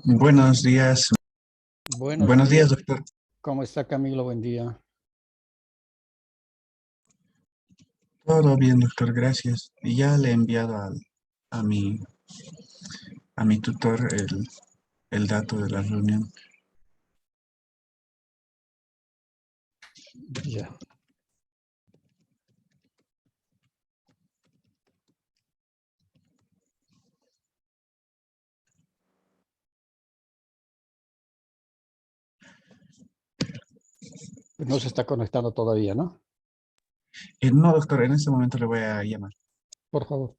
Buenos días. Buenos Buenos días, días. doctor. ¿Cómo está, Camilo? Buen día. Todo bien, doctor, gracias. Y ya le he enviado a mi tutor el dato de la reunión. Ya. No se está conectando todavía, ¿no? No, doctor, en este momento le voy a llamar. Por favor.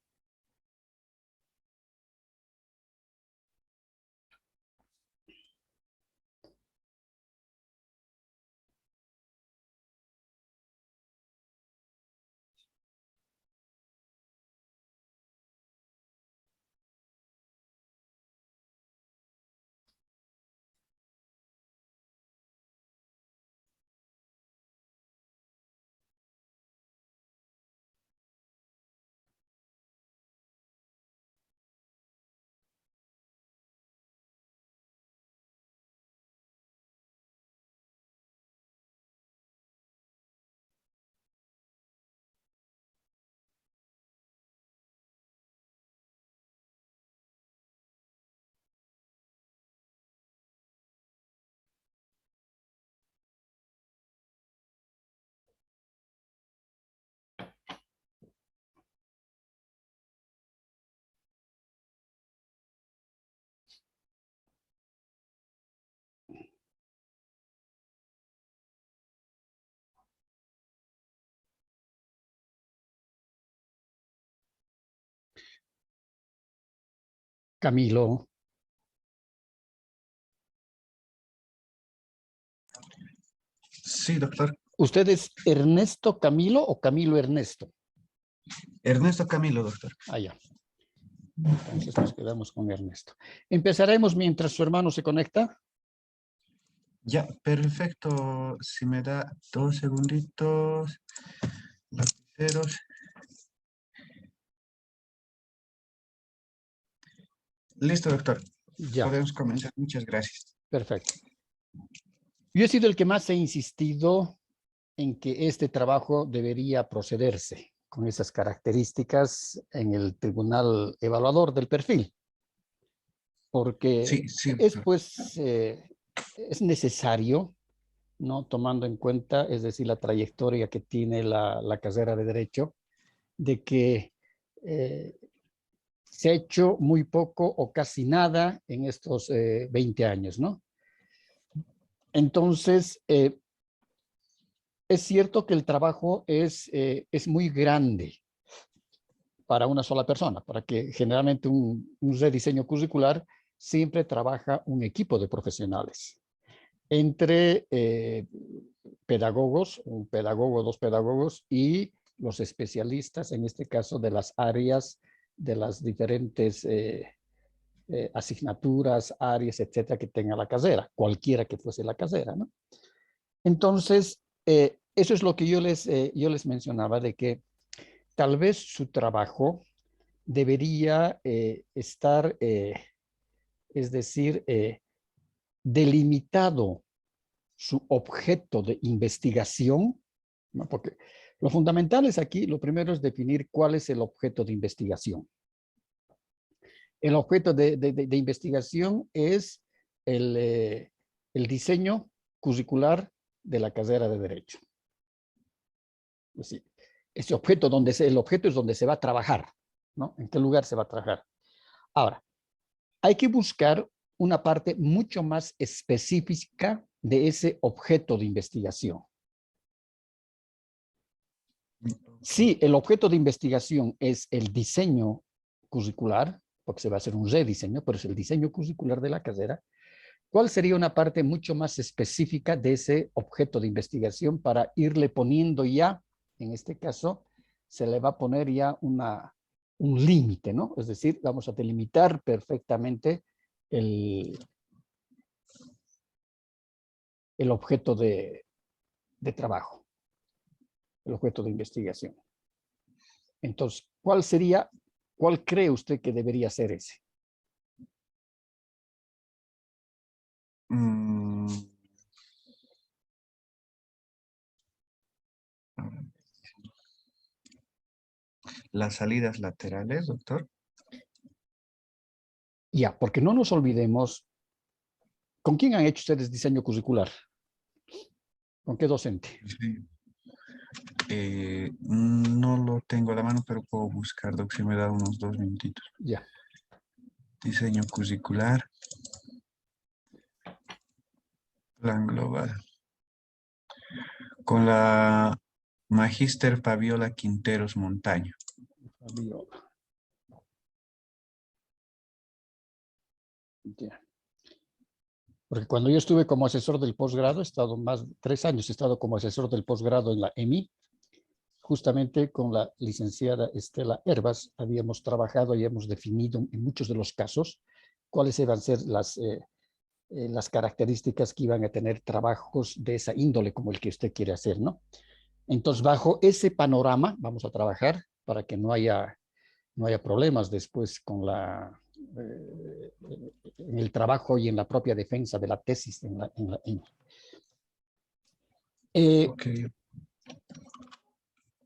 Camilo. Sí, doctor. ¿Usted es Ernesto Camilo o Camilo Ernesto? Ernesto Camilo, doctor. Ah, ya. Entonces nos quedamos con Ernesto. Empezaremos mientras su hermano se conecta. Ya, perfecto. Si me da 2 segunditos. Lapiceros. Listo, doctor. Ya, Podemos comenzar. Muchas gracias. perfecto. Yo he sido el que más he insistido en que este trabajo debería procederse con esas características en el Tribunal Evaluador del Perfil, porque Sí, sí, es doctor. pues es necesario, ¿no? Tomando en cuenta, es decir, la trayectoria que tiene la carrera de Derecho, de que se ha hecho muy poco o casi nada en estos 20 años, ¿no? Entonces, es cierto que el trabajo es muy grande, para una sola persona, para que generalmente un rediseño curricular siempre trabaja un equipo de profesionales entre pedagogos, un pedagogo, dos pedagogos y los especialistas, en este caso de las áreas, de las diferentes asignaturas, áreas, etcétera, que tenga la carrera, cualquiera que fuese la carrera, ¿no? Entonces, eso es lo que yo les mencionaba, de que tal vez su trabajo debería estar, es decir, delimitado su objeto de investigación, ¿no? Porque lo fundamental es aquí, lo primero es definir cuál es el objeto de investigación. El objeto de investigación es el diseño curricular de la carrera de Derecho. Es decir, ese objeto el objeto es donde se va a trabajar, ¿no? ¿En qué lugar se va a trabajar? Ahora, hay que buscar una parte mucho más específica de ese objeto de investigación. Si el objeto de investigación es el diseño curricular, porque se va a hacer un rediseño, pero es el diseño curricular de la carrera, ¿cuál sería una parte mucho más específica de ese objeto de investigación para irle poniendo ya, en este caso, se le va a poner ya un límite, ¿no? Es decir, vamos a delimitar perfectamente el objeto de trabajo, el objeto de investigación. Entonces, ¿cuál cree usted que debería ser ese? Mm, Las salidas laterales, doctor. Ya, porque no nos olvidemos, ¿con quién han hecho ustedes diseño curricular? ¿Con qué docente? Sí. No lo tengo a la mano, pero puedo buscar, doc, si me da unos 2 minutitos. Ya. Diseño curricular, plan global. Con la Magíster Fabiola Quinteros Montaño. Fabiola. Ya. Porque cuando yo estuve como asesor del posgrado, he estado más de 3 años, he estado como asesor del posgrado en la EMI, justamente con la licenciada Estela Hervas, habíamos trabajado y hemos definido en muchos de los casos cuáles iban a ser las características que iban a tener trabajos de esa índole como el que usted quiere hacer, ¿no? Entonces, bajo ese panorama vamos a trabajar para que no haya problemas después con en el trabajo y en la propia defensa de la tesis Ok.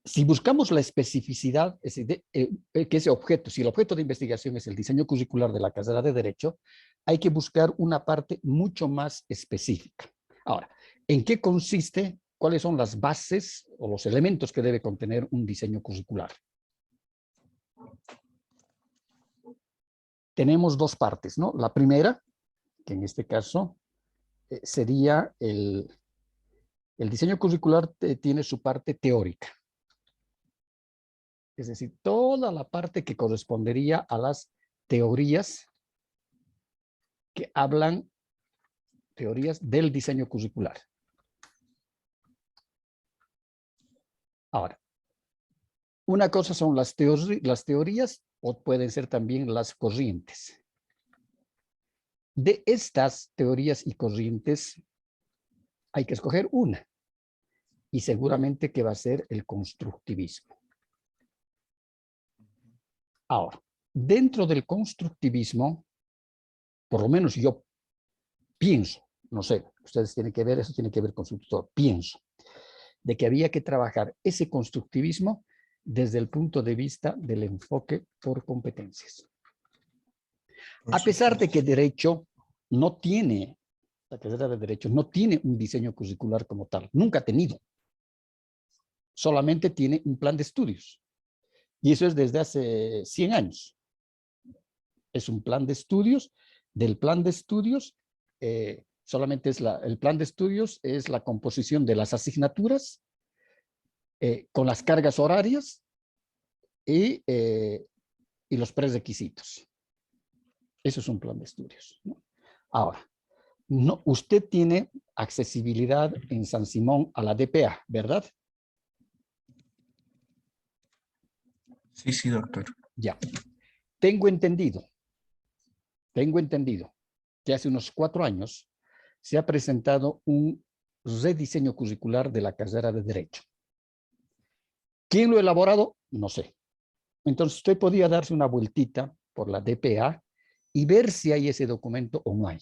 si buscamos la especificidad, que ese objeto, si el objeto de investigación es el diseño curricular de la carrera de Derecho, hay que buscar una parte mucho más específica. Ahora, ¿en qué consiste? ¿Cuáles son las bases o los elementos que debe contener un diseño curricular? Tenemos dos partes, ¿no? La primera, que en este caso sería el diseño curricular tiene su parte teórica. Es decir, toda la parte que correspondería a las teorías que hablan, teorías del diseño curricular. Ahora, una cosa son las teorías o pueden ser también las corrientes. De estas teorías y corrientes hay que escoger una y seguramente que va a ser el constructivismo. Ahora, dentro del constructivismo, por lo menos yo pienso, no sé, ustedes tienen que ver, eso tiene que ver con su tutor, pienso, de que había que trabajar ese constructivismo desde el punto de vista del enfoque por competencias. A pesar de que Derecho no tiene, la carrera de Derecho no tiene un diseño curricular como tal, nunca ha tenido, solamente tiene un plan de estudios. Y eso es desde hace 100 años. Es un plan de estudios. Del plan de estudios, solamente es el plan de estudios es la composición de las asignaturas con las cargas horarias y los prerequisitos. Eso es un plan de estudios, ¿no? Ahora, no, usted tiene accesibilidad en San Simón a la DPA, ¿verdad? Sí, sí, doctor. Ya. Tengo entendido que hace unos 4 años se ha presentado un rediseño curricular de la carrera de Derecho. ¿Quién lo ha elaborado? No sé. Entonces usted podía darse una vueltita por la DPA y ver si hay ese documento o no hay.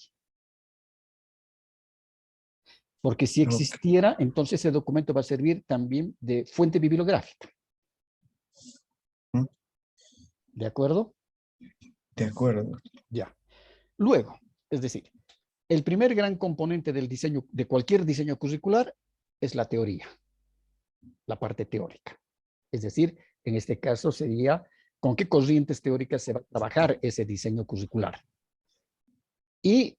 Porque si Ok. existiera, entonces ese documento va a servir también de fuente bibliográfica. Mm, ¿De acuerdo? de acuerdo. Ya. Luego, es decir, el primer gran componente del diseño, de cualquier diseño curricular, es la teoría, la parte teórica. Es decir, en este caso sería con qué corrientes teóricas se va a trabajar ese diseño curricular. Y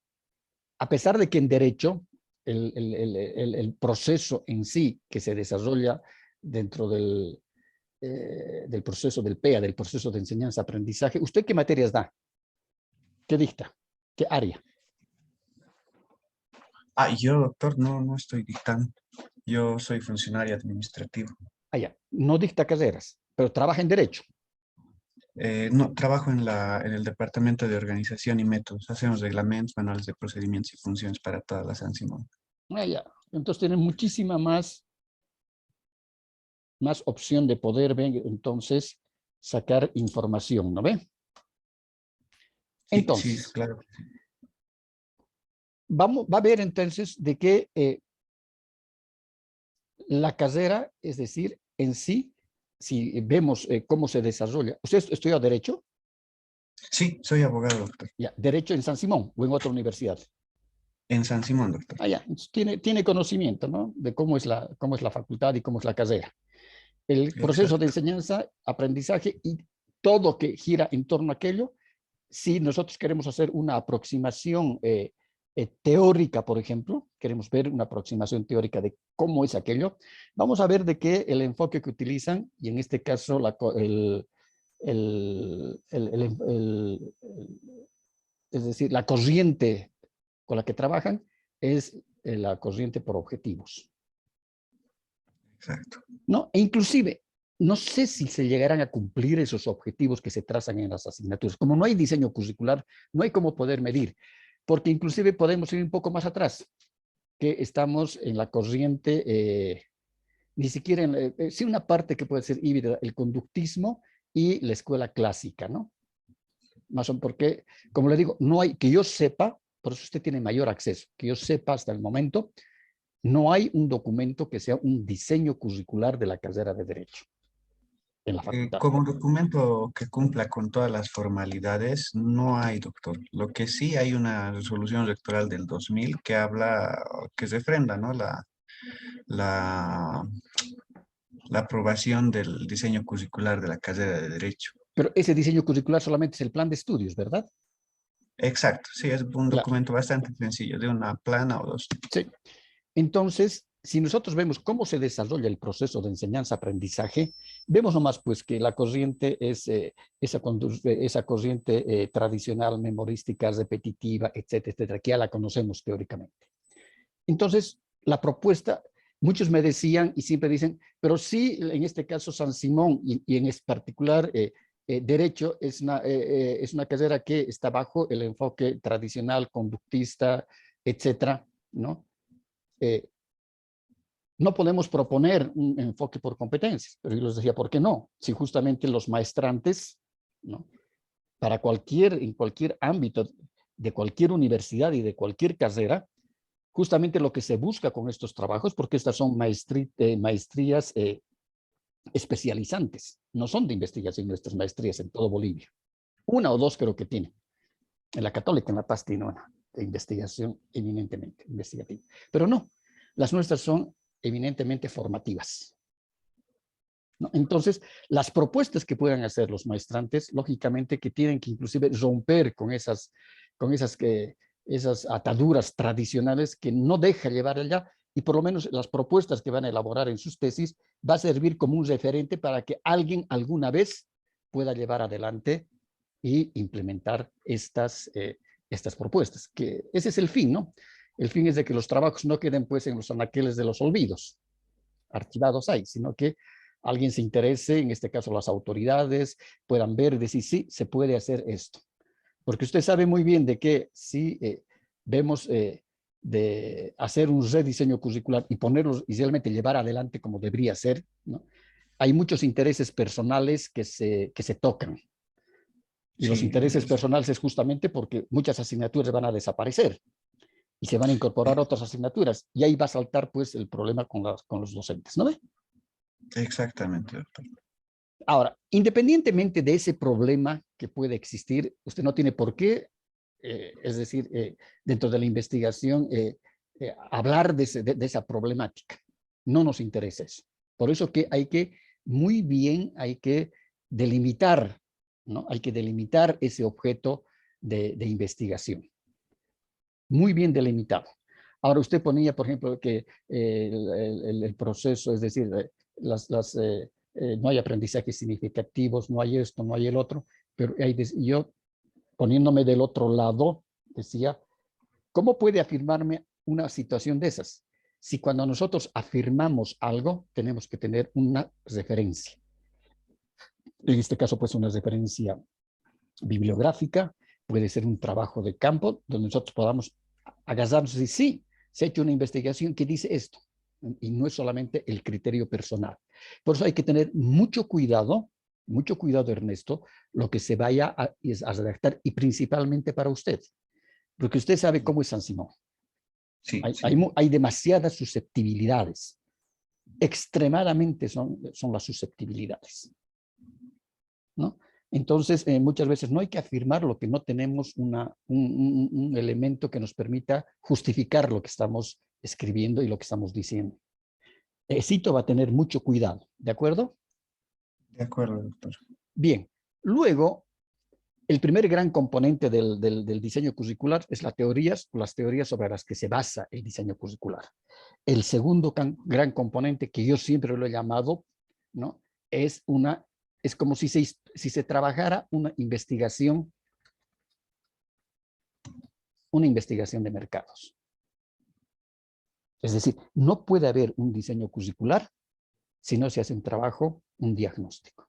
a pesar de que en derecho el proceso en sí que se desarrolla dentro del proceso del PEA, del proceso de enseñanza-aprendizaje, ¿usted qué materias da? ¿Qué dicta? ¿Qué área? Ah, yo, doctor, no estoy dictando. Yo soy funcionario administrativo. Allá, no dicta carreras, pero trabaja en derecho. No, trabajo en el departamento de organización y métodos. Hacemos reglamentos, manuales de procedimientos y funciones para toda la San Simón. Allá. Entonces tienen muchísima más opción de poder ver, entonces sacar información, ¿no ve? Sí, sí, Entonces, claro. va a ver entonces de que la carrera, es decir, en sí, si vemos cómo se desarrolla. ¿Usted estudia Derecho? Sí, soy abogado, doctor. Ya, Derecho en San Simón o en otra universidad. En San Simón, doctor. Ah, ya, entonces tiene conocimiento, ¿no? De cómo es la facultad y cómo es la carrera. El proceso de Exacto. enseñanza, aprendizaje y todo que gira en torno a aquello. Si nosotros queremos hacer una aproximación teórica, por ejemplo, queremos ver una aproximación teórica de cómo es aquello, vamos a ver de qué el enfoque que utilizan, y en este caso es decir, la corriente con la que trabajan es la corriente por objetivos, Exacto. ¿no? E inclusive, no sé si se llegarán a cumplir esos objetivos que se trazan en las asignaturas. Como no hay diseño curricular, no hay cómo poder medir, porque inclusive podemos ir un poco más atrás, que estamos en la corriente, ni siquiera sí una parte que puede ser híbrida, el conductismo y la escuela clásica, ¿no? Más o menos porque, como le digo, no hay, que yo sepa, por eso usted tiene mayor acceso, que yo sepa hasta el momento, no hay un documento que sea un diseño curricular de la carrera de Derecho en la facultad. Como documento que cumpla con todas las formalidades, no hay, doctor. Lo que sí hay una resolución rectoral del 2000 que habla, que refrenda, ¿no? La, la aprobación del diseño curricular de la carrera de Derecho. Pero ese diseño curricular solamente es el plan de estudios, ¿verdad? Exacto, sí, es un Claro, documento bastante sencillo, de una plana o dos. sí. Entonces, si nosotros vemos cómo se desarrolla el proceso de enseñanza-aprendizaje, vemos nomás pues que la corriente es esa corriente tradicional, memorística, repetitiva, etcétera, etcétera, que ya la conocemos teóricamente. Entonces, la propuesta, muchos me decían y siempre dicen, pero sí, en este caso San Simón y en particular Derecho es una carrera que está bajo el enfoque tradicional, conductista, etcétera, ¿no? Eh, no podemos proponer un enfoque por competencias, pero yo les decía, ¿por qué no? Si justamente los maestrantes, ¿no? En cualquier ámbito, de cualquier universidad y de cualquier carrera, justamente lo que se busca con estos trabajos, porque estas son maestrías especializantes, no son de investigación nuestras maestrías en todo Bolivia. Una o dos creo que tiene. En la Católica, en La Paz, tiene una de investigación eminentemente investigativa. Pero no, las nuestras son eminentemente formativas, ¿no? Entonces, las propuestas que puedan hacer los maestrantes, lógicamente que tienen que inclusive romper esas ataduras tradicionales que no deja llevar allá, y por lo menos las propuestas que van a elaborar en sus tesis va a servir como un referente para que alguien alguna vez pueda llevar adelante y implementar estas propuestas, que ese es el fin, ¿no? El fin es de que los trabajos no queden pues en los anaqueles de los olvidos, archivados ahí, sino que alguien se interese, en este caso las autoridades, puedan ver y decir, sí, se puede hacer esto. Porque usted sabe muy bien de que si vemos de hacer un rediseño curricular y ponerlos y realmente llevar adelante como debería ser, ¿no? Hay muchos intereses personales que se tocan. Y los Sí, intereses personales es justamente porque muchas asignaturas van a desaparecer y se van a incorporar otras asignaturas. Y ahí va a saltar pues el problema con los docentes, ¿no ve? exactamente, doctor. Ahora, independientemente de ese problema que puede existir, usted no tiene por qué, es decir, dentro de la investigación, hablar de esa problemática. No nos interesa eso. Por eso que hay que, muy bien, hay que delimitar, ¿no? Hay que delimitar ese objeto de investigación. Muy bien delimitado. Ahora usted ponía, por ejemplo, que el proceso, es decir, no hay aprendizajes significativos, no hay esto, no hay el otro, pero yo poniéndome del otro lado, decía, ¿cómo puede afirmarme una situación de esas? Si cuando nosotros afirmamos algo, tenemos que tener una referencia. En este caso, pues una referencia bibliográfica, puede ser un trabajo de campo, donde nosotros podamos agarrarnos y decir, sí, se ha hecho una investigación que dice esto, y no es solamente el criterio personal. Por eso hay que tener mucho cuidado, Ernesto, lo que se vaya a redactar, y principalmente para usted, porque usted sabe cómo es San Simón. Sí, Hay, sí. hay, hay demasiadas susceptibilidades, extremadamente son las susceptibilidades, ¿no? Entonces, muchas veces no hay que afirmar lo que no tenemos un elemento que nos permita justificar lo que estamos escribiendo y lo que estamos diciendo. Cito va a tener mucho cuidado, ¿de acuerdo? De acuerdo, doctor. Bien, luego, el primer gran componente del diseño curricular es las teorías sobre las que se basa el diseño curricular. El segundo gran componente, que yo siempre lo he llamado, ¿no? Es como si se trabajara una investigación de mercados. Es decir, no puede haber un diseño curricular si no se hace un diagnóstico.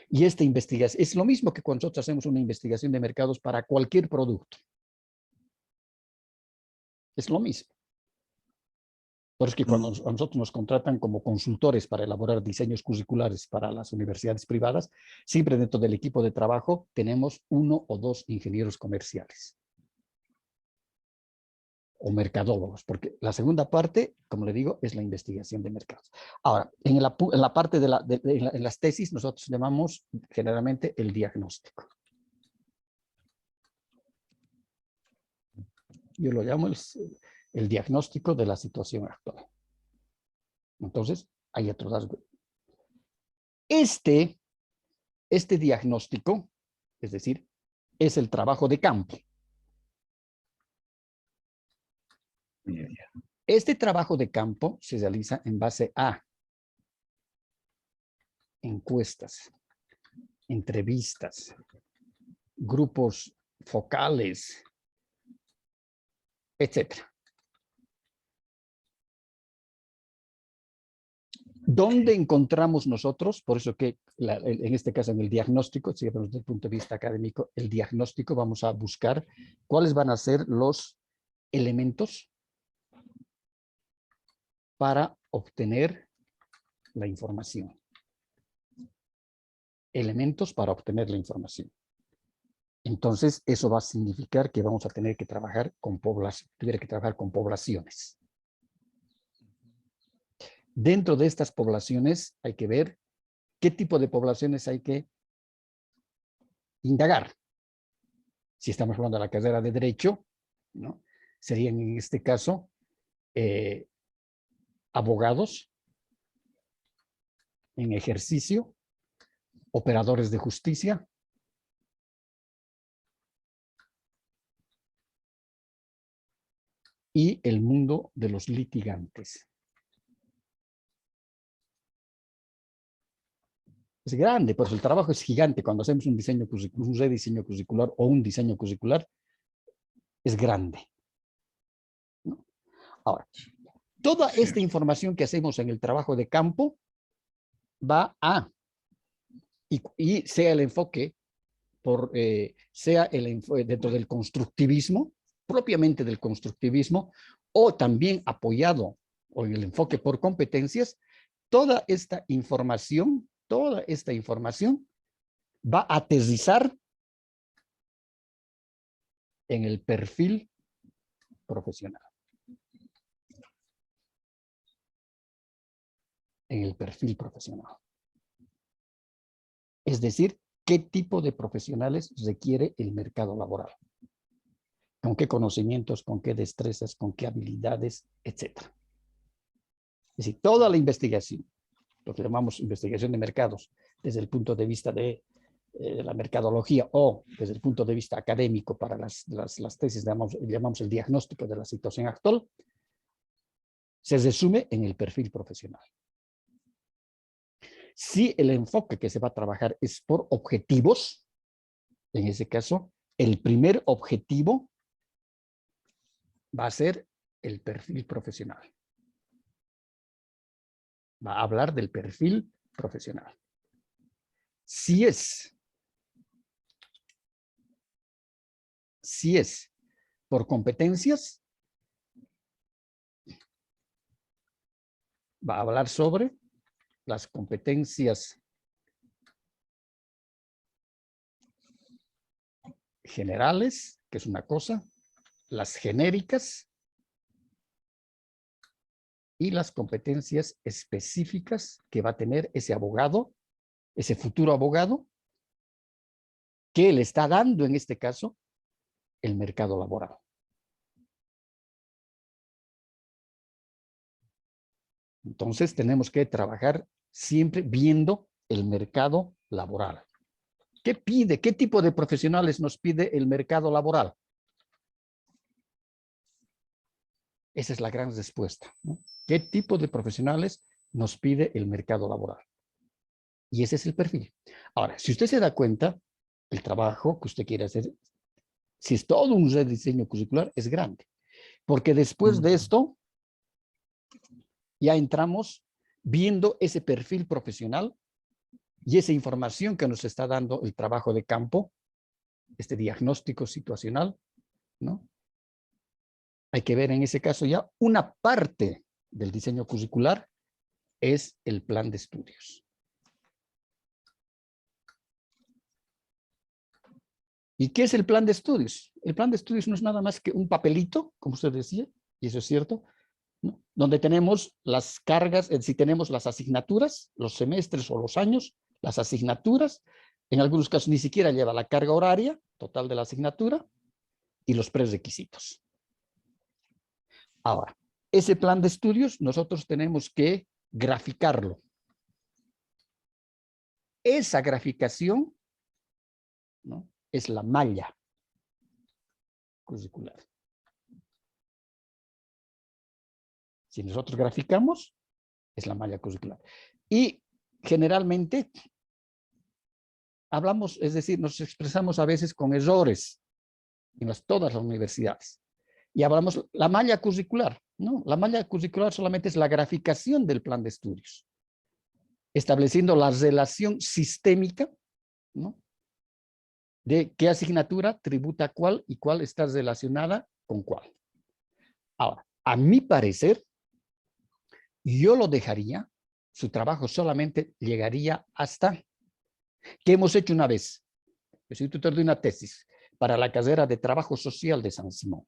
Y esta investigación es lo mismo que cuando nosotros hacemos una investigación de mercados para cualquier producto. Es lo mismo. Por eso es que cuando a nosotros nos contratan como consultores para elaborar diseños curriculares para las universidades privadas, siempre dentro del equipo de trabajo tenemos 1 o 2 ingenieros comerciales o mercadólogos, porque la segunda parte, como le digo, es la investigación de mercados. Ahora, en la parte en las tesis, nosotros llamamos generalmente el diagnóstico. Yo lo llamo el diagnóstico de la situación actual. Entonces, hay otro rasgo. Este diagnóstico, es decir, es el trabajo de campo. Este trabajo de campo se realiza en base a encuestas, entrevistas, grupos focales, etcétera. ¿Dónde encontramos nosotros? Por eso que en este caso en el diagnóstico, si vemos desde el punto de vista académico, el diagnóstico vamos a buscar cuáles van a ser los elementos para obtener la información. Elementos para obtener la información. Entonces, eso va a significar que vamos a tener que trabajar con poblaciones. Dentro de estas poblaciones hay que ver qué tipo de poblaciones hay que indagar. Si estamos hablando de la carrera de Derecho, ¿no? Serían en este caso abogados en ejercicio, operadores de justicia, y el mundo de los litigantes. Es grande, por eso el trabajo es gigante. Cuando hacemos un diseño, un rediseño curricular o un diseño curricular, es grande, ¿no? Ahora, toda esta información que hacemos en el trabajo de campo va a, y sea el enfoque, sea dentro del constructivismo, propiamente del constructivismo, o también apoyado o en el enfoque por competencias, toda esta información va a aterrizar en el perfil profesional. En el perfil profesional. Es decir, qué tipo de profesionales requiere el mercado laboral. Con qué conocimientos, con qué destrezas, con qué habilidades, etc. Es decir, toda la investigación, lo que llamamos investigación de mercados, desde el punto de vista de la mercadología o desde el punto de vista académico para las tesis, llamamos el diagnóstico de la situación actual, se resume en el perfil profesional. Si el enfoque que se va a trabajar es por objetivos, en ese caso, el primer objetivo va a ser el perfil profesional. Va a hablar del perfil profesional. Si es por competencias, va a hablar sobre las competencias generales, que es una cosa, las genéricas y las competencias específicas que va a tener ese abogado, ese futuro abogado, que le está dando en este caso el mercado laboral. Entonces tenemos que trabajar siempre viendo el mercado laboral. ¿Qué pide? ¿Qué tipo de profesionales nos pide el mercado laboral? Esa es la gran respuesta, ¿no? ¿Qué tipo de profesionales nos pide el mercado laboral? Y ese es el perfil. Ahora, si usted se da cuenta, el trabajo que usted quiere hacer, si es todo un rediseño curricular, es grande. Porque después de esto, ya entramos viendo ese perfil profesional y esa información que nos está dando el trabajo de campo, este diagnóstico situacional, ¿no? Hay que ver en ese caso ya una parte del diseño curricular es el plan de estudios. ¿Y qué es el plan de estudios? El plan de estudios no es nada más que un papelito, como usted decía, y eso es cierto, ¿no? Donde tenemos las cargas, es decir, tenemos las asignaturas, los semestres o los años, las asignaturas, en algunos casos ni siquiera lleva la carga horaria total de la asignatura y los prerequisitos. Ahora, ese plan de estudios nosotros tenemos que graficarlo. Esa graficación, ¿no?, es la malla curricular. Si nosotros graficamos, es la malla curricular. Y generalmente hablamos, es decir, nos expresamos a veces con errores en todas las universidades. Y hablamos la malla curricular, ¿no? La malla curricular solamente es la graficación del plan de estudios, estableciendo la relación sistémica, ¿no?, de qué asignatura tributa a cuál y cuál está relacionada con cuál. Ahora, a mi parecer, yo lo dejaría, su trabajo solamente llegaría hasta que hemos hecho una vez. Yo soy tutor de una tesis para la carrera de Trabajo Social de San Simón.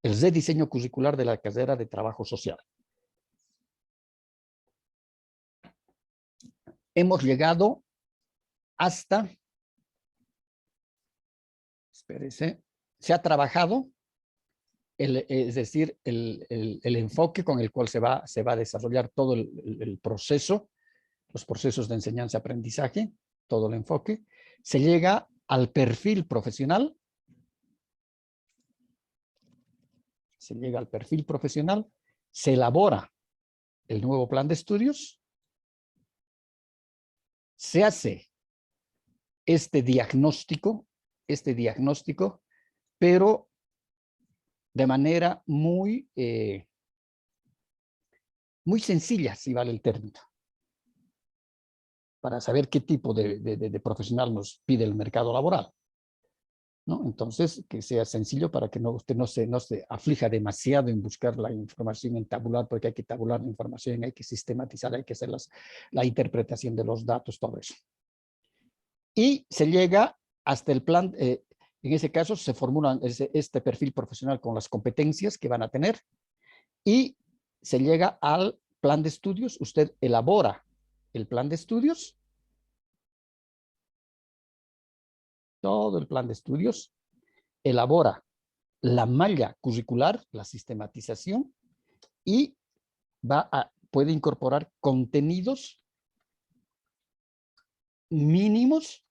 El rediseño curricular de la carrera de Trabajo Social. Hemos llegado hasta, espérese, se ha trabajado, es decir, el enfoque con el cual se va a desarrollar todo el proceso, los procesos de enseñanza-aprendizaje, todo el enfoque. Se llega al perfil profesional. Se llega al perfil profesional, se elabora el nuevo plan de estudios se hace este diagnóstico, pero de manera muy, muy sencilla, si vale el término, para saber qué tipo de profesional nos pide el mercado laboral, ¿no? Entonces, que sea sencillo para que usted no se aflija demasiado en buscar la información en tabular, porque hay que tabular la información, hay que sistematizar, hay que hacer la interpretación de los datos, todo eso. Y se llega hasta el plan, en ese caso se formula este perfil profesional con las competencias que van a tener y se llega al plan de estudios. Usted elabora el plan de estudios, todo el plan de estudios, elabora la malla curricular, la sistematización, y puede incorporar contenidos mínimos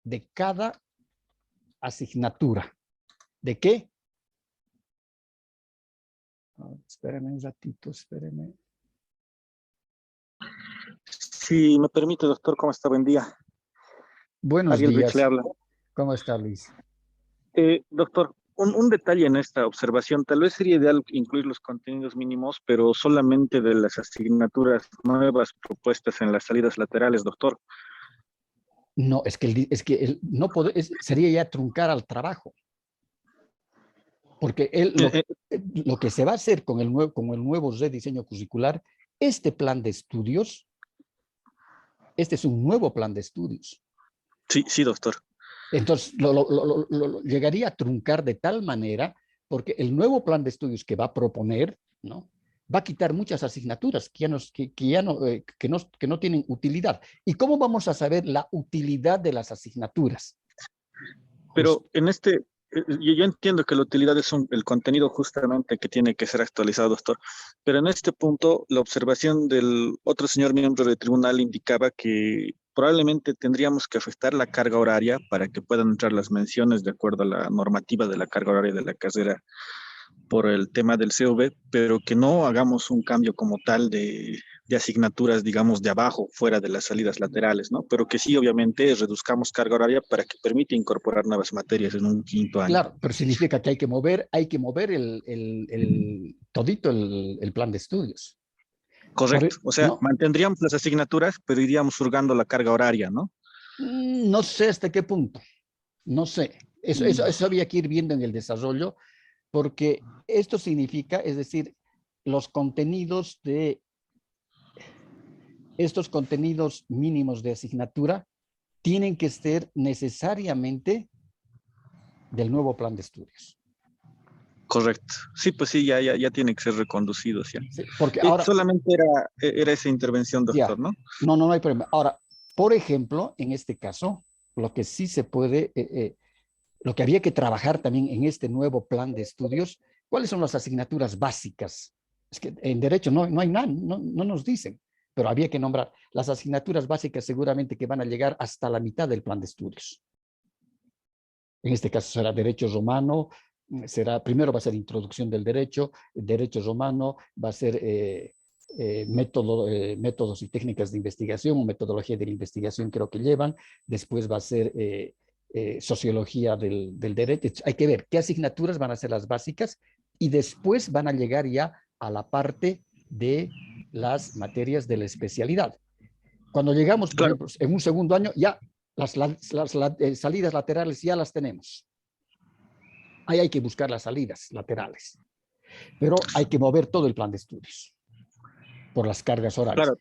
de cada asignatura. ¿De qué? Espérenme un ratito, espérenme. Si me permite, doctor, ¿cómo está? Buen día. Buenos Ariel Rich días. le habla. ¿Cómo está, Luis? Doctor, un detalle en esta observación. Tal vez sería ideal incluir los contenidos mínimos, pero solamente de las asignaturas nuevas propuestas en las salidas laterales, doctor. No, no sería ya truncar al trabajo. Porque lo que se va a hacer con el nuevo rediseño curricular, este plan de estudios, este es un nuevo plan de estudios. Sí, doctor. Entonces, lo llegaría a truncar de tal manera, porque el nuevo plan de estudios que va a proponer, ¿no?, va a quitar muchas asignaturas que no tienen utilidad. ¿Y cómo vamos a saber la utilidad de las asignaturas? Pero en yo entiendo que la utilidad es el contenido justamente que tiene que ser actualizado, doctor. Pero en este punto, la observación del otro señor miembro del tribunal indicaba que probablemente tendríamos que afectar la carga horaria para que puedan entrar las menciones de acuerdo a la normativa de la carga horaria de la carrera por el tema del CV, pero que no hagamos un cambio como tal de asignaturas, digamos, de abajo, fuera de las salidas laterales, ¿no? Pero que sí, obviamente, reduzcamos carga horaria para que permita incorporar nuevas materias en un quinto año. Claro, pero significa que hay que mover todito el plan de estudios. Correcto. O sea, no, mantendríamos las asignaturas, pero iríamos hurgando la carga horaria, ¿no? no sé hasta qué punto. No sé. Eso había que ir viendo en el desarrollo, porque esto significa, es decir, estos contenidos mínimos de asignatura tienen que ser necesariamente del nuevo plan de estudios. Correcto. Sí, pues sí, ya tiene que ser reconducido, ¿sí? Sí, porque ahora... Solamente era esa intervención, doctor, ya, ¿no? no hay problema. Ahora, por ejemplo, en este caso, lo que sí se puede, lo que había que trabajar también en este nuevo plan de estudios, ¿cuáles son las asignaturas básicas? Es que en derecho no hay nada, no nos dicen, pero había que nombrar las asignaturas básicas seguramente que van a llegar hasta la mitad del plan de estudios. En este caso será derecho romano, primero va a ser introducción del derecho romano, va a ser métodos y técnicas de investigación o metodología de la investigación, creo que llevan. Después va a ser sociología del derecho. Hay que ver qué asignaturas van a ser las básicas y después van a llegar ya a la parte de las materias de la especialidad. Cuando llegamos, por ejemplo, en un segundo año, ya las salidas laterales ya las tenemos. Ahí hay que buscar las salidas laterales, pero hay que mover todo el plan de estudios por las cargas horarias. Claro,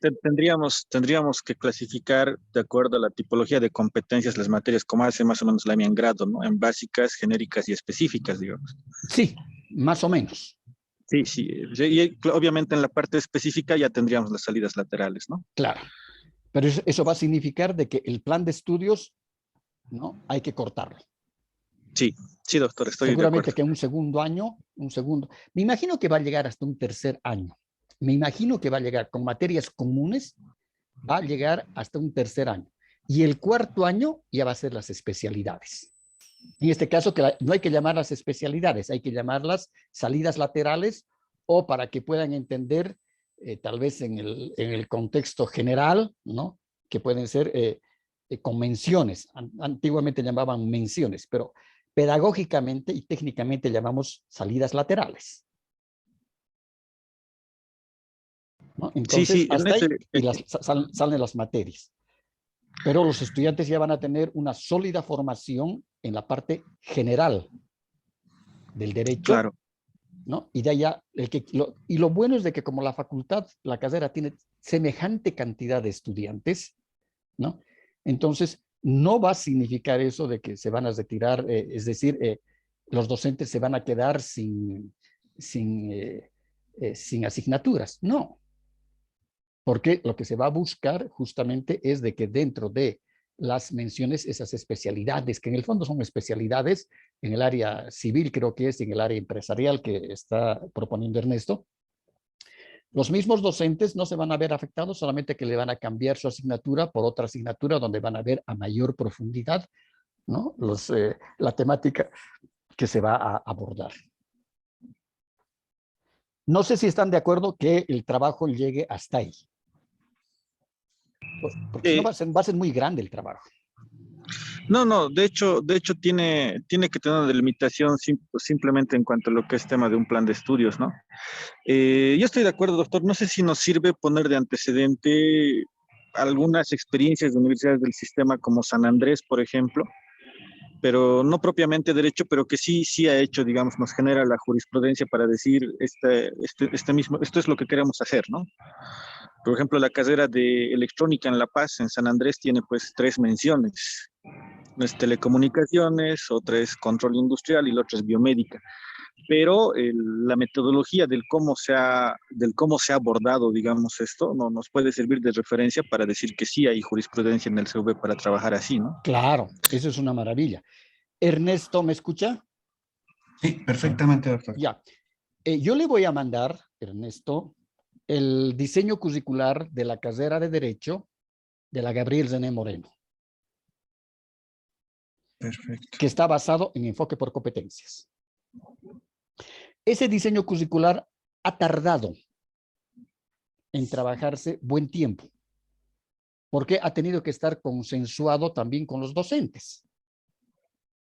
tendríamos que clasificar de acuerdo a la tipología de competencias las materias, como hace más o menos la mía en grado, ¿no? En básicas, genéricas y específicas, digamos. Sí, más o menos. Sí. Y obviamente en la parte específica ya tendríamos las salidas laterales, ¿no? Claro, pero eso va a significar de que el plan de estudios, ¿no?, hay que cortarlo. Sí, doctor, estoy de Seguramente acuerdo. que un segundo, me imagino que va a llegar hasta un tercer año. Me imagino que va a llegar con materias comunes, va a llegar hasta un tercer año. Y el cuarto año ya va a ser las especialidades. En este caso, no hay que llamarlas especialidades, hay que llamarlas salidas laterales, o para que puedan entender tal vez en el contexto general, ¿no? Que pueden ser con menciones. Antiguamente llamaban menciones, pero pedagógicamente y técnicamente llamamos salidas laterales, ¿no? Sí, Entonces, sí, en hasta ese, ahí y salen las materias. Pero los estudiantes ya van a tener una sólida formación en la parte general del derecho, claro, ¿no? Y de allá, y lo bueno es de que como la facultad, la carrera tiene semejante cantidad de estudiantes, ¿no? Entonces, no va a significar eso de que se van a retirar, es decir, los docentes se van a quedar sin asignaturas. No, porque lo que se va a buscar justamente es de que dentro de las menciones, esas especialidades, que en el fondo son especialidades en el área civil, creo que es en el área empresarial que está proponiendo Ernesto, los mismos docentes no se van a ver afectados, solamente que le van a cambiar su asignatura por otra asignatura donde van a ver a mayor profundidad, ¿no? La temática que se va a abordar. No sé si están de acuerdo que el trabajo llegue hasta ahí, porque si no eh, va a ser muy grande el trabajo. no, no, de hecho tiene que tener una delimitación simplemente en cuanto a lo que es tema de un plan de estudios, ¿no? Yo estoy de acuerdo, doctor. No sé si nos sirve poner de antecedente algunas experiencias de universidades del sistema como San Andrés, por ejemplo, pero no propiamente derecho, pero que sí ha hecho, digamos, nos genera la jurisprudencia para decir este mismo, esto es lo que queremos hacer, ¿no? Por ejemplo, la carrera de electrónica en La Paz, en San Andrés, tiene pues 3 menciones. Una es telecomunicaciones, otra es control industrial y la otra es biomédica. Pero la metodología del cómo se ha abordado, digamos, esto, no nos puede servir de referencia para decir que sí hay jurisprudencia en el CV para trabajar así, ¿no? Claro, eso es una maravilla. Ernesto, ¿me escucha? Sí, perfectamente, doctor. Ya. Yo le voy a mandar, Ernesto, el diseño curricular de la carrera de Derecho de la Gabriel Zené Moreno, Perfecto. que está basado en enfoque por competencias. Ese diseño curricular ha tardado en trabajarse buen tiempo, porque ha tenido que estar consensuado también con los docentes,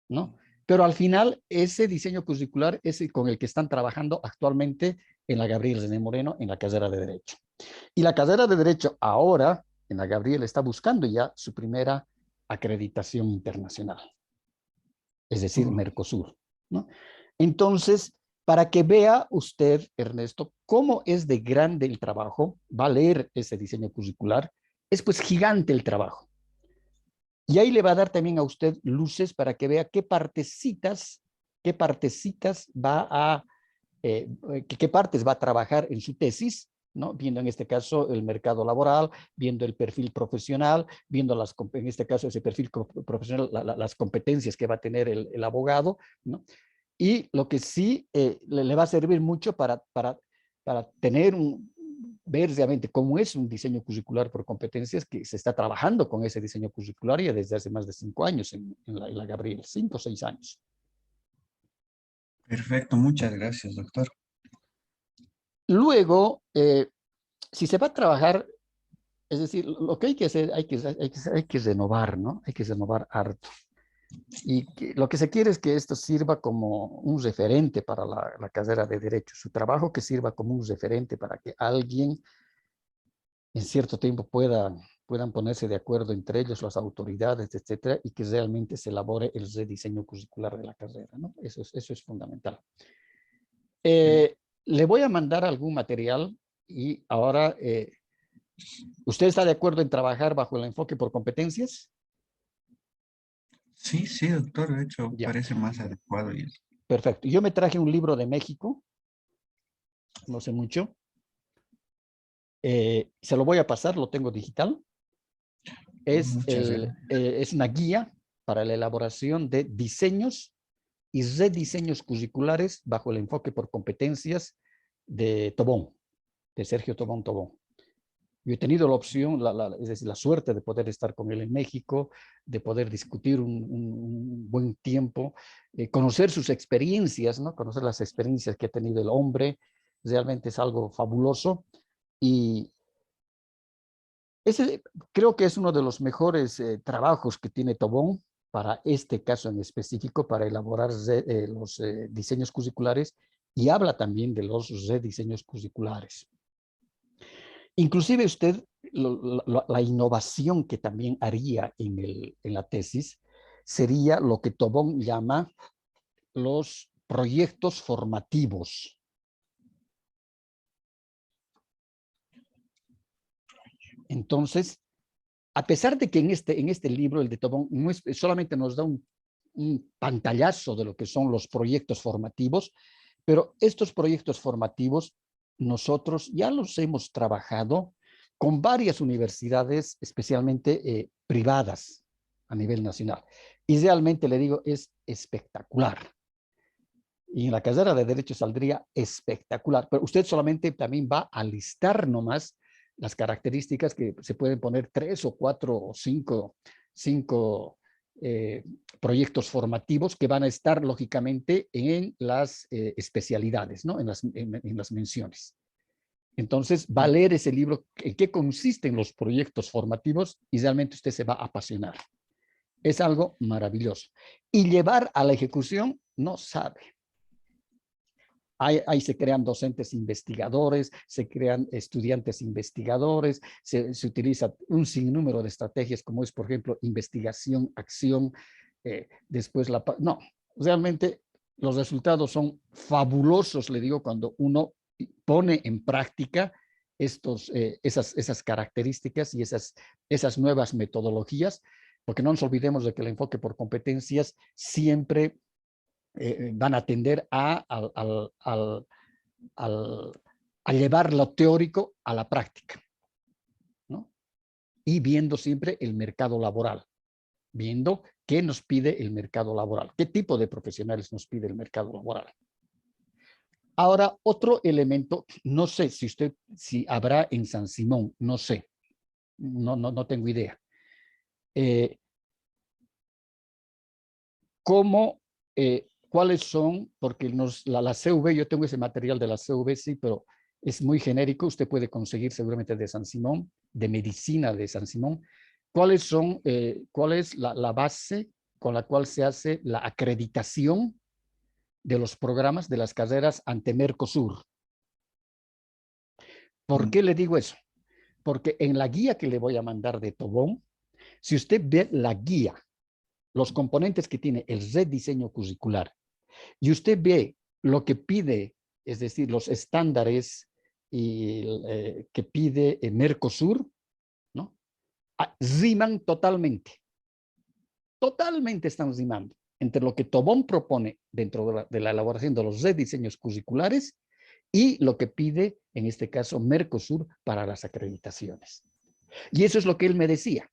¿no? Pero al final, ese diseño curricular es el con el que están trabajando actualmente en la Gabriel Zené Moreno, en la carrera de Derecho. Y la carrera de Derecho ahora, en la Gabriel, está buscando ya su primera acreditación internacional, es decir, Oh, Mercosur, ¿no? Entonces, para que vea usted, Ernesto, cómo es de grande el trabajo, va a leer ese diseño curricular, es pues gigante el trabajo. Y ahí le va a dar también a usted luces para que vea qué partecitas va a, qué partes va a trabajar en su tesis, ¿no? Viendo en este caso el mercado laboral, viendo el perfil profesional, viendo en este caso ese perfil profesional, las competencias que va a tener el abogado, ¿no? Y lo que sí le va a servir mucho para tener ver realmente cómo es un diseño curricular por competencias, que se está trabajando con ese diseño curricular ya desde hace más de 5 años en la Gabriel, 5 o 6 años. perfecto, muchas gracias, doctor. Luego, si se va a trabajar, es decir, lo que hay que hacer, hay que renovar, ¿no? Hay que renovar harto. Y lo que se quiere es que esto sirva como un referente para la carrera de Derecho, su trabajo que sirva como un referente para que alguien en cierto tiempo puedan ponerse de acuerdo entre ellos, las autoridades, etcétera, y que realmente se elabore el rediseño curricular de la carrera, ¿no? Eso es fundamental. Le voy a mandar algún material y ahora, ¿usted está de acuerdo en trabajar bajo el enfoque por competencias? Sí, sí, doctor, de hecho, Ya, parece más adecuado y perfecto. Yo me traje un libro de México, no sé mucho, se lo voy a pasar, lo tengo digital. muchas gracias. Es una guía para la elaboración de diseños y rediseños curriculares bajo el enfoque por competencias de Tobón, de Sergio Tobón Tobón. Yo he tenido la opción, es decir, la suerte de poder estar con él en México, de poder discutir un buen tiempo, conocer sus experiencias, ¿no? Conocer las experiencias que ha tenido el hombre, realmente es algo fabuloso. Y ese creo que es uno de los mejores trabajos que tiene Tobón para este caso en específico, para elaborar los diseños curriculares, y habla también de los rediseños curriculares. Inclusive usted, la innovación que también haría en la tesis sería lo que Tobón llama los proyectos formativos. Entonces, a pesar de que en este libro, el de Tobón, no es, solamente nos da un pantallazo de lo que son los proyectos formativos, pero estos proyectos formativos nosotros ya los hemos trabajado con varias universidades, especialmente privadas a nivel nacional. Y realmente le digo, es espectacular. Y en la carrera de Derecho saldría espectacular. Pero usted solamente también va a listar nomás las características, que se pueden poner 3 o 4 o 5 proyectos formativos que van a estar lógicamente en las especialidades, ¿no? En las menciones. Entonces va a leer ese libro, en qué consisten los proyectos formativos, y realmente usted se va a apasionar. Es algo maravilloso. Y llevar a la ejecución, no sabe. Ahí se crean docentes investigadores, se crean estudiantes investigadores, se utiliza un sinnúmero de estrategias como es, por ejemplo, investigación, acción, después no, realmente los resultados son fabulosos, le digo, cuando uno pone en práctica esas características y esas nuevas metodologías, porque no nos olvidemos de que el enfoque por competencias siempre van a tender a llevar lo teórico a la práctica, ¿no? Y viendo siempre el mercado laboral, viendo qué nos pide el mercado laboral, qué tipo de profesionales nos pide el mercado laboral. Ahora, otro elemento, no sé si habrá en San Simón, no sé, no tengo idea. ¿Cuáles son? Porque la CV, yo tengo ese material de la CV, sí, pero es muy genérico. Usted puede conseguir seguramente de San Simón, de medicina de San Simón. ¿Cuál es la base con la cual se hace la acreditación de los programas de las carreras ante Mercosur? ¿Por qué le digo eso? Porque en la guía que le voy a mandar de Tobón, si usted ve la guía, los componentes que tiene el rediseño curricular, y usted ve lo que pide, es decir, los estándares que pide Mercosur, ¿no? Riman totalmente. Totalmente están rimando entre lo que Tobón propone dentro de la elaboración de los rediseños curriculares y lo que pide, en este caso, Mercosur para las acreditaciones. Y eso es lo que él me decía.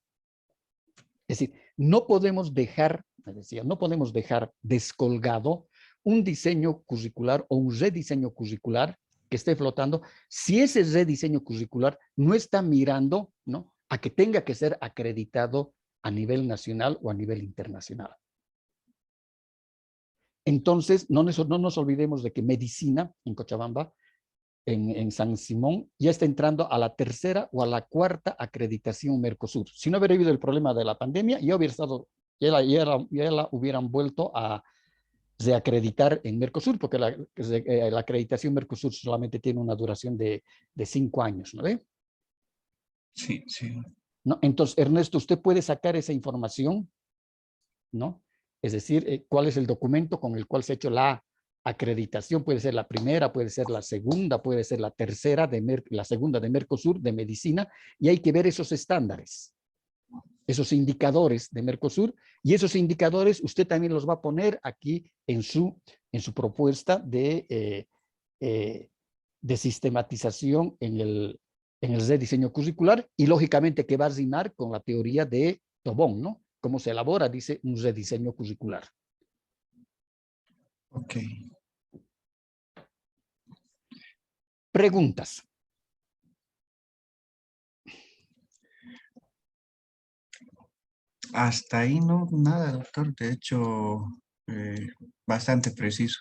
Es decir, no podemos dejar, me decía, no podemos dejar descolgado un diseño curricular o un rediseño curricular que esté flotando si ese rediseño curricular no está mirando, ¿no?, a que tenga que ser acreditado a nivel nacional o a nivel internacional. Entonces, no nos olvidemos de que medicina en Cochabamba, en San Simón, ya está entrando a la 3ª o a la 4ª acreditación Mercosur. Si no hubiera habido el problema de la pandemia, ya la hubieran vuelto a reacreditar en Mercosur, porque la acreditación Mercosur solamente tiene una duración de 5 años, ¿no ve? Sí, sí. ¿No? Entonces, Ernesto, usted puede sacar esa información, ¿no? Es decir, cuál es el documento con el cual se ha hecho la acreditación. Puede ser la primera, puede ser la segunda, puede ser la tercera, la segunda de Mercosur, de medicina, y hay que ver esos estándares, esos indicadores de Mercosur, y esos indicadores usted también los va a poner aquí en su propuesta de sistematización en el rediseño curricular, y lógicamente que va a rimar con la teoría de Tobón, ¿no? Cómo se elabora, dice, un rediseño curricular. Ok. Preguntas. Hasta ahí no, nada, doctor. De hecho, bastante preciso.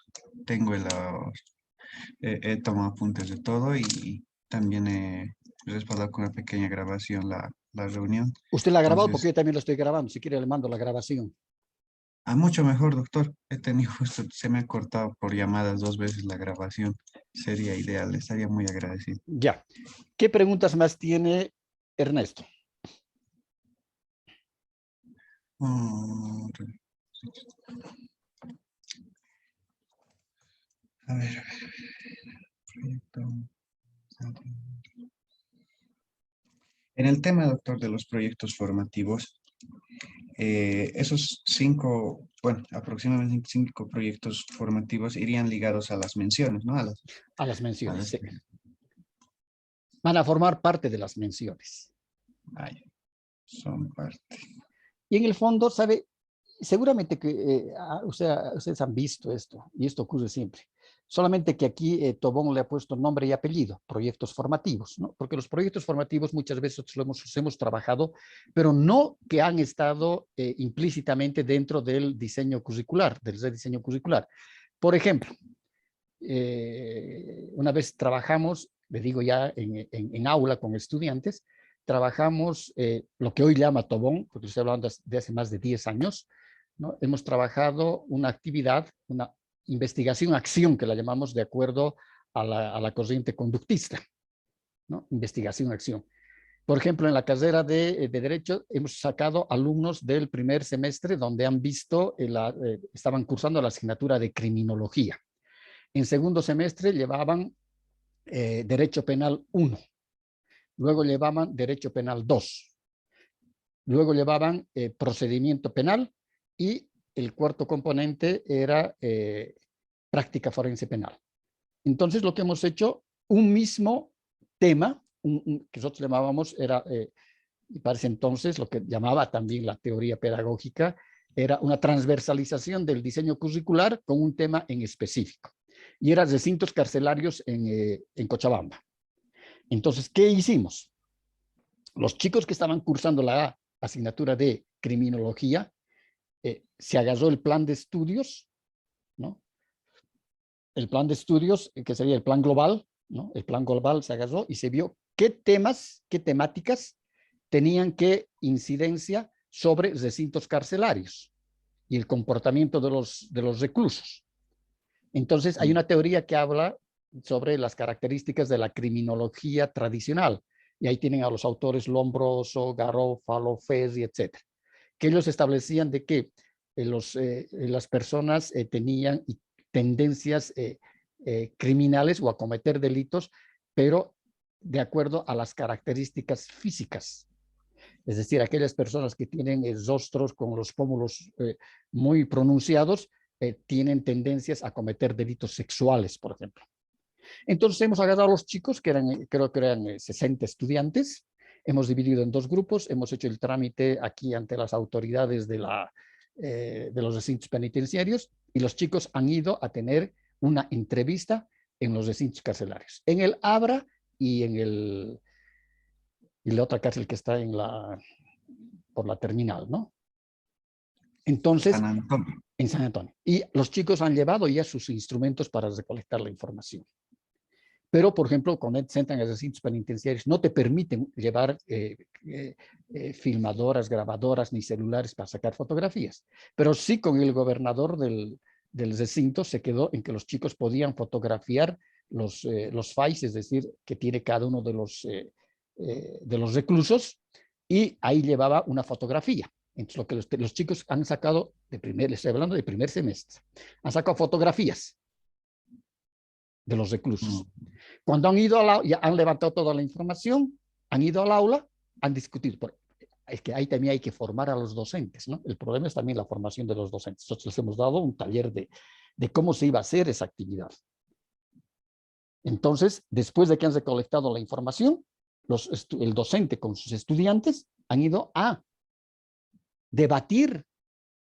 He tomado apuntes de todo y también respaldado con una pequeña grabación la reunión. Usted la ha grabado Entonces, porque yo también lo estoy grabando. Si quiere le mando la grabación. mucho mejor, doctor. He tenido justo, se me ha cortado por llamadas 2 veces la grabación. Sería ideal, estaría muy agradecido. Ya. ¿Qué preguntas más tiene Ernesto? Oh, a ver. Proyecto. En el tema, doctor, de los proyectos formativos, esos 5, bueno, aproximadamente 5 proyectos formativos irían ligados a las menciones, ¿no? A las a menciones, las- sí. Van a formar parte de las menciones. ay, son parte. Y en el fondo, ¿sabe? Seguramente que ustedes han visto esto, y esto ocurre siempre. Solamente que aquí Tobón le ha puesto nombre y apellido, proyectos formativos, ¿no? Porque los proyectos formativos muchas veces los hemos trabajado, pero no que han estado implícitamente dentro del diseño curricular, del rediseño curricular. Por ejemplo, una vez trabajamos, le digo ya en aula con estudiantes, trabajamos lo que hoy llama Tobón, porque estoy hablando de hace más de 10 años, ¿no? Hemos trabajado una actividad, una investigación-acción que la llamamos de acuerdo a la corriente conductista, ¿no? Investigación-acción. Por ejemplo, en la carrera de Derecho hemos sacado alumnos del primer semestre donde han visto, estaban cursando la asignatura de Criminología. En segundo semestre llevaban Derecho Penal 1, luego llevaban Derecho Penal 2, luego llevaban Procedimiento Penal y el cuarto componente era Práctica Forense Penal. Entonces, lo que hemos hecho, un mismo tema, que nosotros llamábamos, y para ese entonces, lo que llamaba también la teoría pedagógica, era una transversalización del diseño curricular con un tema en específico. Y eran recintos carcelarios en Cochabamba. Entonces, ¿qué hicimos? Los chicos que estaban cursando la asignatura de criminología, se agarró el plan de estudios, ¿no? El plan de estudios, que sería el plan global, ¿no? El plan global se agarró y se vio qué temas, qué temáticas tenían qué incidencia sobre recintos carcelarios y el comportamiento de los reclusos. Entonces, hay una teoría que habla sobre las características de la criminología tradicional. Y ahí tienen a los autores Lombroso, Garófalo, Fezzi, etc. Que ellos establecían de que las personas tenían tendencias criminales o a cometer delitos, pero de acuerdo a las características físicas. Es decir, aquellas personas que tienen rostros con los pómulos muy pronunciados, tienen tendencias a cometer delitos sexuales, por ejemplo. Entonces hemos agarrado a los chicos, que creo que eran 60 estudiantes, hemos dividido en 2 grupos, hemos hecho el trámite aquí ante las autoridades de los recintos penitenciarios y los chicos han ido a tener una entrevista en los recintos carcelarios, en el Abra y en la otra cárcel que está por la terminal, ¿no? Entonces, San Antonio. en San Antonio. Y los chicos han llevado ya sus instrumentos para recolectar la información. Pero, por ejemplo, cuando se entran a recintos penitenciarios, no te permiten llevar filmadoras, grabadoras ni celulares para sacar fotografías. Pero sí, con el gobernador del recinto se quedó en que los chicos podían fotografiar los files, es decir, que tiene cada uno de los reclusos, y ahí llevaba una fotografía. Entonces, lo que los chicos han sacado les estoy hablando de primer semestre, han sacado fotografías de los reclusos. Cuando han ido ya han levantado toda la información, han ido al aula, han discutido. Es que ahí también hay que formar a los docentes, ¿no? El problema es también la formación de los docentes. Nosotros les hemos dado un taller de cómo se iba a hacer esa actividad. Entonces, después de que han recolectado la información, el docente con sus estudiantes han ido a debatir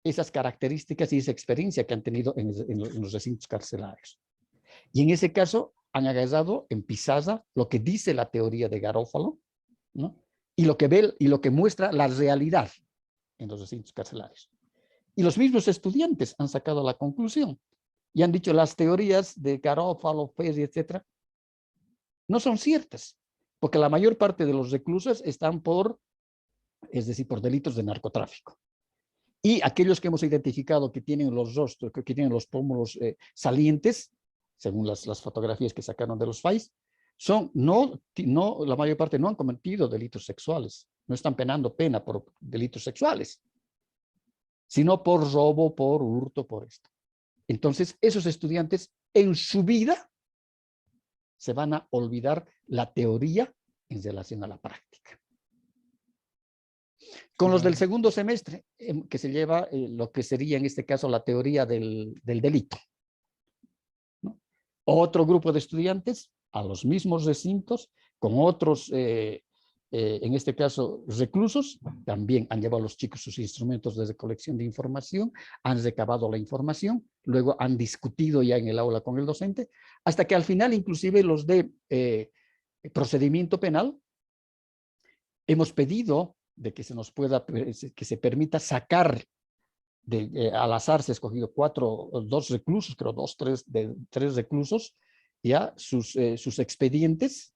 esas características y esa experiencia que han tenido en los recintos carcelarios. Y en ese caso han agarrado en pizarra lo que dice la teoría de Garófalo, ¿no? Y lo que muestra la realidad en los recintos carcelarios. Y los mismos estudiantes han sacado la conclusión y han dicho las teorías de Garófalo, Fezzi, etcétera, no son ciertas. porque la mayor parte de los reclusos están es decir, por delitos de narcotráfico. Y aquellos que hemos identificado que tienen los rostros, que tienen los pómulos salientes, según las fotografías que sacaron de los FAIS, la mayor parte no han cometido delitos sexuales, no están penando pena por delitos sexuales, sino por robo, por hurto, por esto. Entonces, esos estudiantes en su vida se van a olvidar la teoría en relación a la práctica. Con los del segundo semestre, que se lleva lo que sería en este caso la teoría del delito, ¿no? Otro grupo de estudiantes a los mismos recintos, con otros, en este caso, reclusos, también han llevado a los chicos sus instrumentos de recolección de información, han recabado la información, luego han discutido ya en el aula con el docente, hasta que al final, inclusive los de procedimiento penal, hemos pedido de que se nos pueda, que se permita sacar al azar, se ha escogido 2 reclusos, creo 3 reclusos, ya sus expedientes,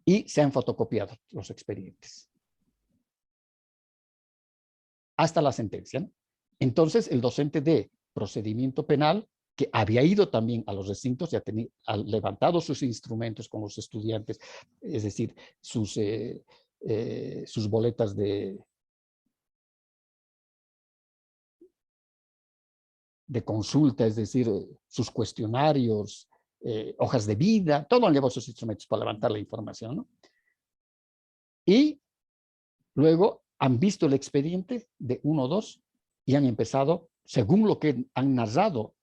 y se han fotocopiado los expedientes hasta la sentencia, ¿no? Entonces, el docente de procedimiento penal, que había ido también a los recintos, ya ha levantado sus instrumentos con los estudiantes, es decir, sus boletas de consulta, es decir, sus cuestionarios, hojas de vida, todo han llevado sus instrumentos para levantar la información, ¿no? Y luego han visto el expediente de 1 o 2 y han empezado, según lo que han narrado,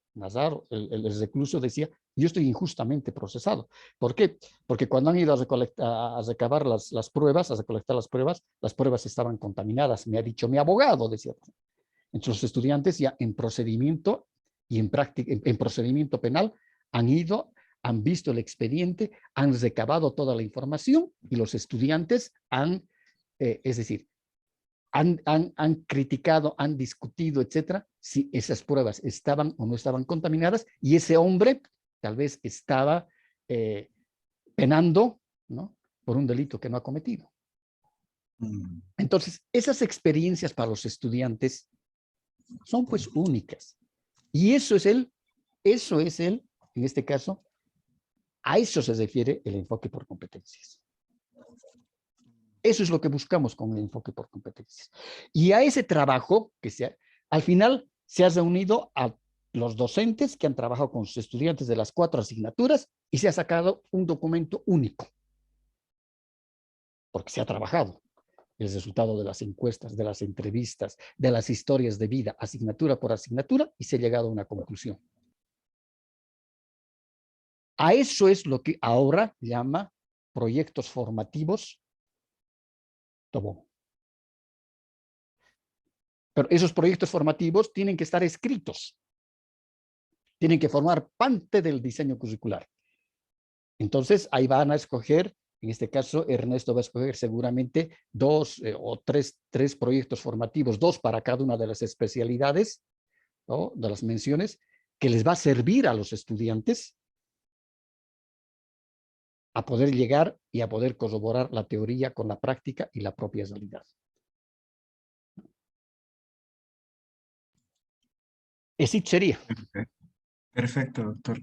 el recluso decía, yo estoy injustamente procesado. ¿Por qué? Porque cuando han ido a recabar las pruebas, a recolectar las pruebas estaban contaminadas. Me ha dicho mi abogado, decía. Entonces los estudiantes ya en procedimiento y en procedimiento penal han visto el expediente, han recabado toda la información y los estudiantes es decir, han criticado, han discutido, etcétera, si esas pruebas estaban o no estaban contaminadas, y ese hombre tal vez estaba penando, ¿no?, por un delito que no ha cometido. Entonces, esas experiencias para los estudiantes son pues únicas. Y eso es en este caso, a eso se refiere el enfoque por competencias. Eso es lo que buscamos con el enfoque por competencias. Y a ese trabajo, al final se ha reunido a los docentes que han trabajado con sus estudiantes de las 4 asignaturas y se ha sacado un documento único. Porque se ha trabajado el resultado de las encuestas, de las entrevistas, de las historias de vida, asignatura por asignatura, y se ha llegado a una conclusión. A eso es lo que ahora llama proyectos formativos Tobón. Pero esos proyectos formativos tienen que estar escritos. Tienen que formar parte del diseño curricular. Entonces, ahí van a escoger, en este caso, Ernesto va a escoger seguramente 2 o 3 proyectos formativos, 2 para cada una de las especialidades, ¿no?, de las menciones, que les va a servir a los estudiantes a poder llegar y a poder corroborar la teoría con la práctica y la propia realidad. Así sería. Perfecto, doctor.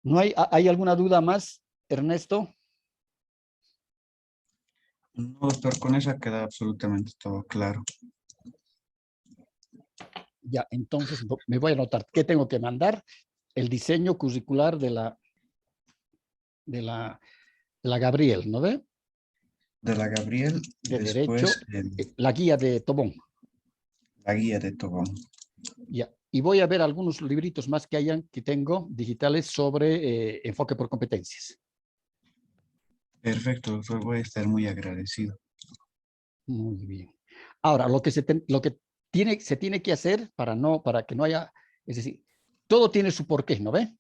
¿No hay alguna duda más, Ernesto? No, doctor, con eso queda absolutamente todo claro. Ya, entonces me voy a anotar. ¿Qué tengo que mandar? El diseño curricular de la Gabriel, ¿no ve? De la Gabriel, De después derecho, la guía de Tobón. la guía de Tobón. Ya, y voy a ver algunos libritos más que tengo digitales sobre enfoque por competencias. Perfecto, doctor, voy a estar muy agradecido. Muy bien. Ahora, lo que se tiene que hacer para que no haya, es decir, todo tiene su porqué, ¿no ve?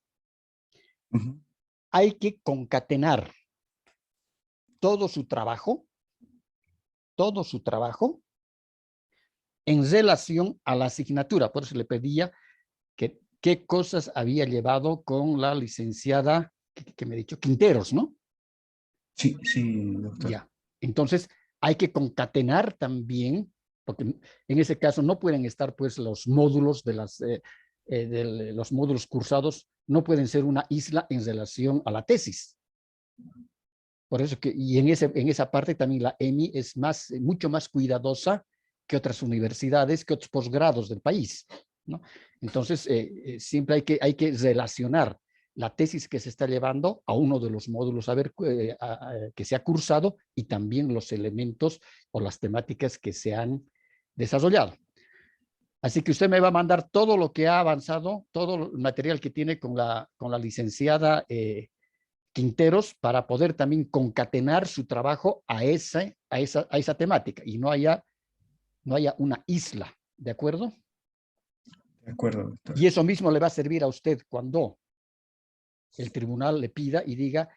Hay que concatenar todo su trabajo en relación a la asignatura. Por eso le pedía qué cosas había llevado con la licenciada que me he dicho, Quinteros, ¿no? Sí, sí, doctor. Ya. Entonces, hay que concatenar también, porque en ese caso no pueden estar pues los módulos de los módulos cursados, no pueden ser una isla en relación a la tesis. Por eso que, y en esa parte también la EMI es mucho más cuidadosa que otras universidades, que otros posgrados del país, ¿no? Entonces, siempre hay que relacionar la tesis que se está llevando a uno de los módulos que se ha cursado y también los elementos o las temáticas que se han desarrollado. Así que usted me va a mandar todo lo que ha avanzado, todo el material que tiene con la licenciada Quinteros para poder también concatenar su trabajo a esa temática y no haya una isla, ¿de acuerdo? De acuerdo, doctor. Y eso mismo le va a servir a usted cuando el tribunal le pida y diga,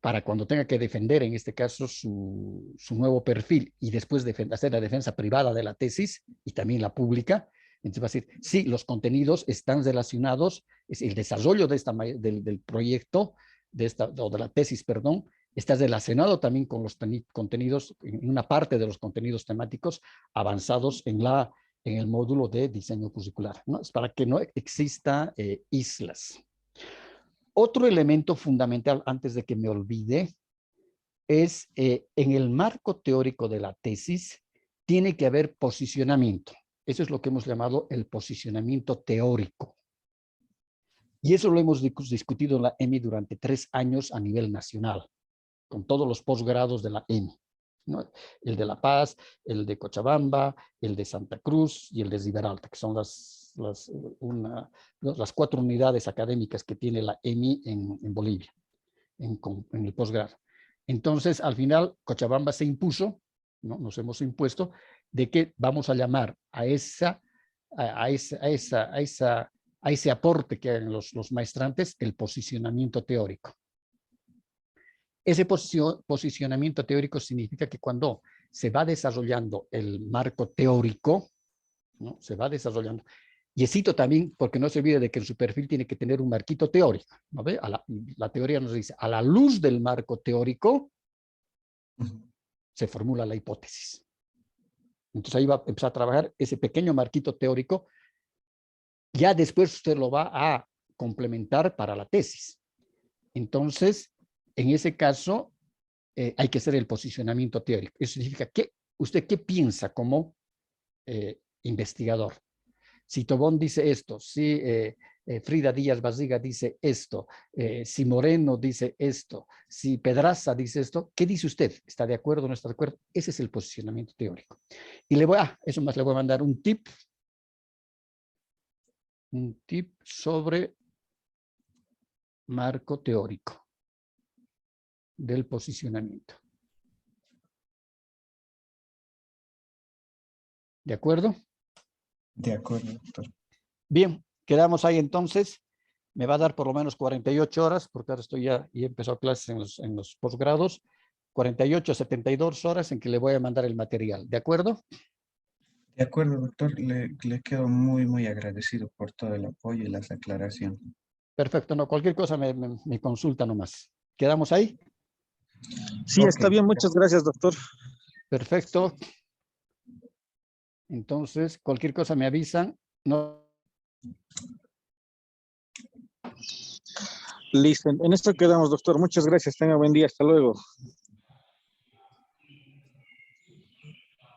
para cuando tenga que defender, en este caso, su nuevo perfil y después hacer la defensa privada de la tesis y también la pública, entonces va a decir, sí, los contenidos están relacionados, es el desarrollo del proyecto, o de la tesis, perdón, está relacionado también con los contenidos, en una parte de los contenidos temáticos avanzados en el módulo de diseño curricular, ¿no? Es para que no exista islas. Otro elemento fundamental, antes de que me olvide, es en el marco teórico de la tesis, tiene que haber posicionamiento. Eso es lo que hemos llamado el posicionamiento teórico. Y eso lo hemos discutido en la EMI durante 3 años a nivel nacional, con todos los posgrados de la EMI, ¿no? El de La Paz, el de Cochabamba, el de Santa Cruz y el de Riberalta, que son las 4 unidades académicas que tiene la EMI en Bolivia, en el posgrado. Entonces, al final, Cochabamba se impuso, ¿no? Nos hemos impuesto de que vamos a llamar a ese aporte que hagan los maestrantes el posicionamiento teórico. Ese posicionamiento teórico significa que cuando se va desarrollando el marco teórico, ¿no? Se va desarrollando. Y cito también, porque no se olvide de que en su perfil tiene que tener un marquito teórico, ¿no ve? La teoría nos dice, a la luz del marco teórico, se formula la hipótesis. Entonces ahí va a empezar a trabajar ese pequeño marquito teórico. Ya después usted lo va a complementar para la tesis. Entonces, en ese caso, hay que hacer el posicionamiento teórico. Eso significa que usted qué piensa como investigador. Si Tobón dice esto, si Frida Díaz Barriga dice esto, si Moreno dice esto, si Pedraza dice esto, ¿qué dice usted? ¿Está de acuerdo o no está de acuerdo? Ese es el posicionamiento teórico. Y eso más le voy a mandar un tip sobre marco teórico del posicionamiento. ¿De acuerdo? De acuerdo, doctor. Bien, quedamos ahí entonces. Me va a dar por lo menos 48 horas, porque ahora ya he empezado clases en los posgrados. 48 a 72 horas en que le voy a mandar el material. ¿De acuerdo? De acuerdo, doctor. Le quedo muy, muy agradecido por todo el apoyo y las aclaraciones. Perfecto. No, cualquier cosa me consulta nomás. ¿Quedamos ahí? Sí, está bien. Muchas gracias, doctor. Perfecto. Entonces, cualquier cosa me avisan. No. Listo. En esto quedamos, doctor. Muchas gracias. Tenga buen día. Hasta luego.